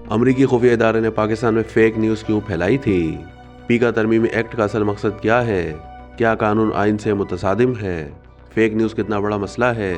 अमरीकी खुफिया इदारे ने पाकिस्तान में फेक न्यूज़ क्यों फैलाई थी? पीका तरमीमी एक्ट का असल मकसद क्या है? क्या कानून आइन से मुतसादिम है? फेक न्यूज़ कितना बड़ा मसला है?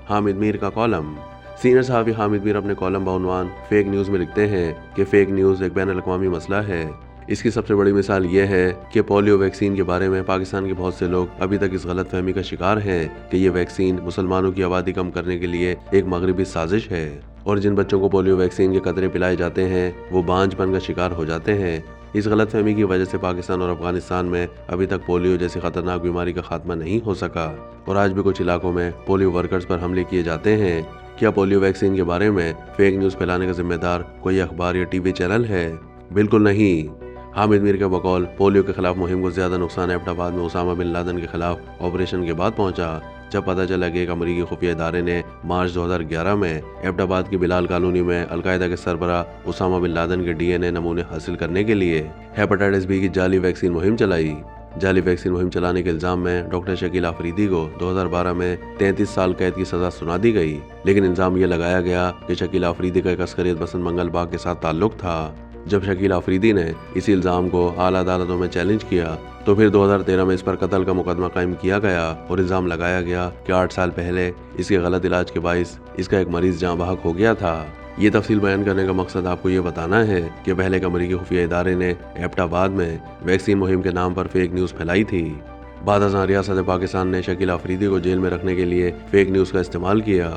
हामिद मीर का कॉलम। सीनियर सहाफ़ी हामिद मीर अपने कॉलम बाउनवान फेक न्यूज़ में लिखते हैं कि फ़ेक न्यूज़ एक बैन अवी मसला है। इसकी सबसे बड़ी मिसाल ये है कि पोलियो वैक्सीन के बारे में पाकिस्तान के बहुत से लोग अभी तक इस गलत फहमी का शिकार हैं कि ये वैक्सीन मुसलमानों की आबादी कम करने के लिए एक मगरबी साजिश है, और जिन बच्चों को पोलियो वैक्सीन के कतरे पिलाए जाते हैं वो बांझपन का शिकार हो जाते हैं। इस गलत फहमी की वजह से पाकिस्तान और अफगानिस्तान में अभी तक पोलियो जैसी खतरनाक बीमारी का खात्मा नहीं हो सका, और आज भी कुछ इलाकों में पोलियो वर्कर्स पर हमले किए जाते हैं। क्या पोलियो वैक्सीन के बारे में फेक न्यूज़ फैलाने का जिम्मेदार कोई अखबार या टीवी चैनल है? बिल्कुल नहीं। हामिद मीर के बकौल पोलियो के खिलाफ मुहिम को ज्यादा नुकसान एबटाबाद में उसामा बिन लादेन के खिलाफ ऑपरेशन के बाद पहुंचा, जब पता चला कि एक अमरीकी खुफिया इदारे ने मार्च 2011 में एबटाबाद की बिलाल कॉलोनी में अलकायदा के सरबरा उसामा बिन लादेन के DNA नमूने हासिल करने के लिए हेपेटाइटिस बी की जाली वैक्सीन मुहिम चलाई। जाली वैक्सीन मुहिम चलाने के इल्जाम में डॉक्टर शकील आफरीदी को 2012 में 33 साल कैद की सजा सुना दी गई, लेकिन इल्जाम ये लगाया गया कि शकील आफरीदी का एक अस्करियत पसंद मंगल बाग के साथ ताल्लुक था। जब शकील आफरीदी ने इसी इल्जाम को आला अदालतों में चैलेंज किया तो फिर 2013 में इस पर कत्ल का मुकदमा कायम किया गया और इल्जाम लगाया गया कि 8 साल पहले इसके गलत इलाज के बाइस इसका एक मरीज जाँ बहक हो गया था। ये तफसील बयान करने का मकसद आपको ये बताना है कि पहले एक अमरीकी खुफिया इदारे ने एबटाबाद में वैक्सीन मुहिम के नाम पर फेक न्यूज़ फैलाई थी। बाद अज़ां रियासत पाकिस्तान ने शकील आफरीदी को जेल में रखने के लिए फेक न्यूज़ का इस्तेमाल किया।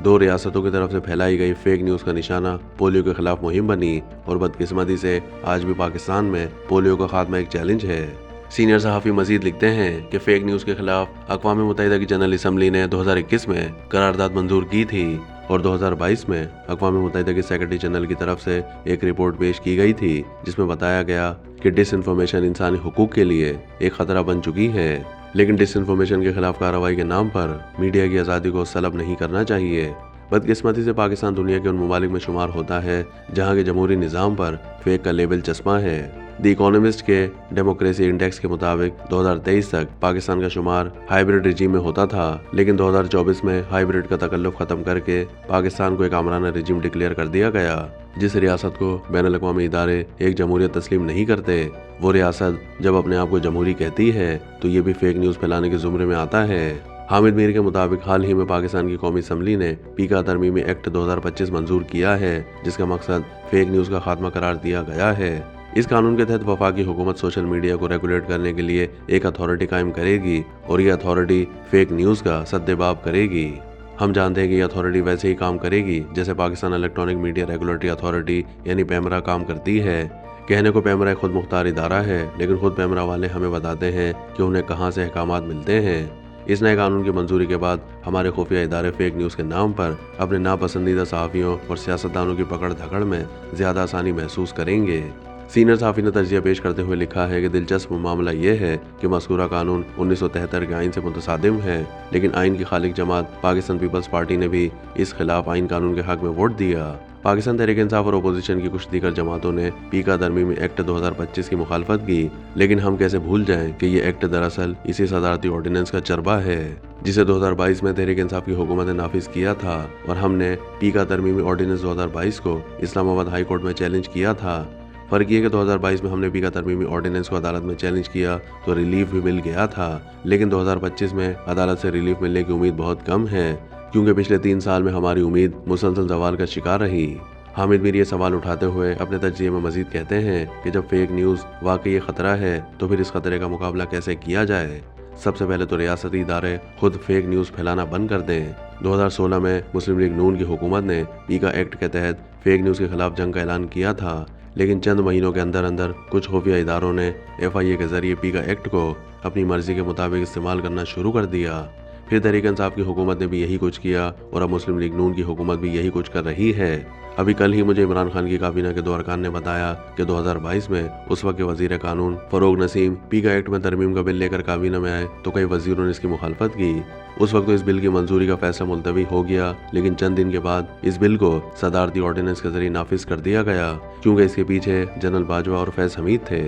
2 रियासतों की तरफ से फैलाई गई फेक न्यूज़ का निशाना पोलियो के खिलाफ मुहिम बनी, और बदकिस्मती से आज भी पाकिस्तान में पोलियो का खात्मा एक चैलेंज है। सीनियर सहाफ़ी मजीद लिखते हैं कि फेक न्यूज़ के खिलाफ अक़वाम मुत्तहिदा की जनरल असम्बली ने 2021 में करारदाद मंजूर की थी, और 2022 में अक़वाम मुत्तहिदा के सेक्रेटरी जनरल की तरफ से एक रिपोर्ट पेश की गई थी जिसमें बताया गया कि डिसइंफॉर्मेशन इंसानी हुकूक के लिए एक खतरा बन चुकी है, लेकिन डिसइंफॉर्मेशन के खिलाफ कार्रवाई के नाम पर मीडिया की आज़ादी को सलब नहीं करना चाहिए। बदकिस्मती से पाकिस्तान दुनिया के उन ममालिक में शुमार होता है जहाँ के जमहूरी निज़ाम पर फेक का लेबल चस्पा है। द इकोनॉमिस्ट के डेमोक्रेसी इंडेक्स के मुताबिक 2023 तक पाकिस्तान का शुमार हाइब्रिड रिजीम में होता था, लेकिन 2024 में हाइब्रिड का तकल्लुफ़ ख़त्म करके पाकिस्तान को एक आमराना रिजीम डिक्लेयर कर दिया गया। जिस रियासत को बैनुल-अक़वामी इदारे एक जमहूरियत तस्लीम नहीं करते, वो रियासत जब अपने आप को जमहूरी कहती है तो ये भी फेक न्यूज़ फैलाने के ज़ुमरे में आता है। हामिद मीर के मुताबिक हाल ही में पाकिस्तान की कौमी असम्बली ने पीका तरमीमी एक्ट 2025 मंजूर किया है, जिसका मकसद फेक न्यूज़ का खात्मा करार दिया गया है। इस कानून के तहत वफाकी हुकूमत सोशल मीडिया को रेगुलेट करने के लिए एक अथॉरिटी कायम करेगी, और ये अथॉरिटी फेक न्यूज़ का सद्देबाब करेगी। हम जानते हैं कि ये अथॉरिटी वैसे ही काम करेगी जैसे Pakistan electronic media regulatory authority यानी पैमरा काम करती है। कहने को पैमरा एक खुद मुख्तार इदारा है, लेकिन खुद पैमरा वाले हमें बताते हैं कि उन्हें कहाँ से अहकामात मिलते हैं। इस नए कानून की मंजूरी के बाद हमारे खुफिया इदारे फेक न्यूज़ के नाम पर अपने नापसंदीदा सहाफ़ियों और सियासतदानों की पकड़ धकड़ में ज़्यादा आसानी महसूस करेंगे। सीनियर सहाफ़ी ने तजिया पेश करते हुए लिखा है कि दिलचस्प मामला ये है कि मज़कूरा कानून 1973 के आइन से मुतसादिम है, लेकिन आइन की खालिक जमात पाकिस्तान पीपल्स पार्टी ने भी इस खिलाफ आइन कानून के हक में वोट दिया। पाकिस्तान तहरीक इंसाफ और अपोजिशन की कुछ दीगर जमातों ने पीका तरमीमी एक्ट 2025 की मुखालफत की, लेकिन हम कैसे भूल जाएं कि ये एक्ट दरअसल इसी सदारती ऑर्डिनेंस का चरबा है जिसे 2022 में तहरीक इंसाफ की हुकूमत ने नाफिज किया था, और हमने पीका तरमीमी ऑर्डिनेंस 2022 को इस्लामाबाद हाई कोर्ट में चैलेंज किया था। फर्क ये कि 2022 में हमने पीका तरमीमी ऑर्डिनेंस को अदालत में चैलेंज किया तो रिलीफ भी मिल गया था, लेकिन 2025 में अदालत से रिलीफ मिलने की उम्मीद बहुत कम है, क्योंकि पिछले 3 साल में हमारी उम्मीद मुसलसल ज़वाल का शिकार रही। हामिद मीर ये सवाल उठाते हुए अपने तज्ज़िये में मजीद कहते हैं कि जब फेक न्यूज़ वाकई खतरा है तो फिर इस खतरे का मुकाबला कैसे किया जाए। सबसे पहले तो रियासती इदारे खुद फेक न्यूज़ फैलाना बंद कर दें। 2016 में मुस्लिम लीग नून की हुकूमत ने पीका एक्ट के तहत फेक न्यूज़ के खिलाफ जंग का ऐलान किया था, लेकिन चंद महीनों के अंदर अंदर कुछ खुफिया इदारों ने FIA के जरिए पीका एक्ट को अपनी मर्जी के मुताबिक इस्तेमाल करना शुरू कर दिया। फिर तहरीक इंसाफ की हुकूमत ने भी यही कुछ किया, और अब मुस्लिम लीग नून की हुकूमत भी यही कुछ कर रही है। अभी कल ही मुझे इमरान खान की काबीना के 2 अरकान ने बताया कि 2022 में उस वक्त के वजीर कानून फरोग नसीम पीका एक्ट में तरमीम का बिल लेकर काबीना में आए तो कई वजीरों ने इसकी मुखालफत की। उस वक्त तो इस बिल की मंजूरी का फैसला मुलतवी हो गया, लेकिन चंद दिन के बाद इस बिल को सदारती ऑर्डिनेंस के जरिए नाफिज कर दिया गया, क्योंकि इसके पीछे जनरल बाजवा और फैज हमीद थे।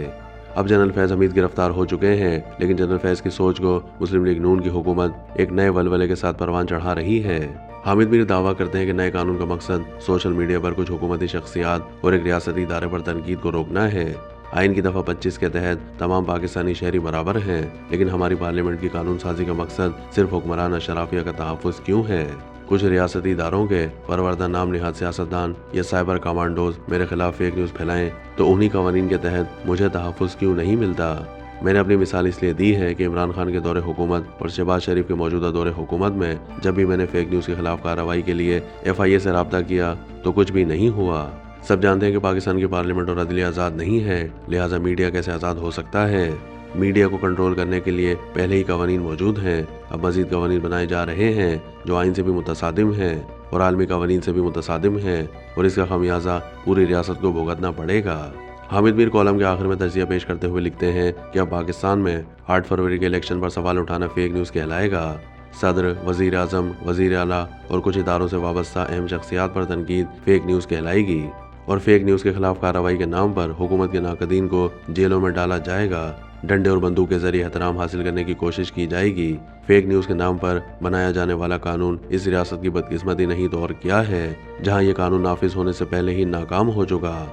अब जनरल फैज हमीद गिरफ्तार हो चुके हैं, लेकिन जनरल फैज की सोच को मुस्लिम लीग नून की हुकूमत एक नए वलवले के साथ परवान चढ़ा रही है। حامد میر دعویٰ کرتے ہیں کہ نئے قانون کا مقصد سوشل میڈیا پر کچھ حکومتی شخصیات اور ایک ریاستی ادارے پر تنقید کو روکنا ہے۔ آئین کی دفعہ 25 کے تحت تمام پاکستانی شہری برابر ہیں، لیکن ہماری پارلیمنٹ کی قانون سازی کا مقصد صرف حکمران اشرافیہ کا تحفظ کیوں ہے؟ کچھ ریاستی اداروں کے پروردہ نام نہاد سیاستدان یا سائبر کمانڈوز میرے خلاف فیک نیوز پھیلائیں تو انہی قوانین کے تحت مجھے تحفظ کیوں نہیں ملتا؟ میں نے اپنی مثال اس لیے دی ہے کہ عمران خان کے دور حکومت اور شہباز شریف کے موجودہ دور حکومت میں جب بھی میں نے فیک نیوز کے خلاف کارروائی کے لیے FIA سے رابطہ کیا تو کچھ بھی نہیں ہوا۔ سب جانتے ہیں کہ پاکستان کی پارلیمنٹ اور عدلیہ آزاد نہیں ہے، لہٰذا میڈیا کیسے آزاد ہو سکتا ہے؟ میڈیا کو کنٹرول کرنے کے لیے پہلے ہی قوانین موجود ہیں، اب مزید قوانین بنائے جا رہے ہیں جو آئین سے بھی متصادم ہیں اور عالمی قوانین سے بھی متصادم ہیں، اور اس کا خمیازہ پوری ریاست کو بھگتنا پڑے گا۔ حامد میر کالم کے آخر میں تجزیہ پیش کرتے ہوئے لکھتے ہیں کہ اب پاکستان میں 8 فروری کے الیکشن پر سوال اٹھانا فیک نیوز کہلائے گا۔ صدر، وزیر اعظم، وزیر اعلیٰ اور کچھ اداروں سے وابستہ اہم شخصیات پر تنقید فیک نیوز کہلائے گی، اور فیک نیوز کے خلاف کارروائی کے نام پر حکومت کے ناقدین کو جیلوں میں ڈالا جائے گا۔ ڈنڈے اور بندوق کے ذریعے احترام حاصل کرنے کی کوشش کی جائے گی۔ فیک نیوز کے نام پر بنایا جانے والا قانون اس ریاست کی بدقسمتی نہیں تو اور کیا ہے، جہاں یہ قانون نافذ ہونے سے پہلے ہی ناکام ہو چکا۔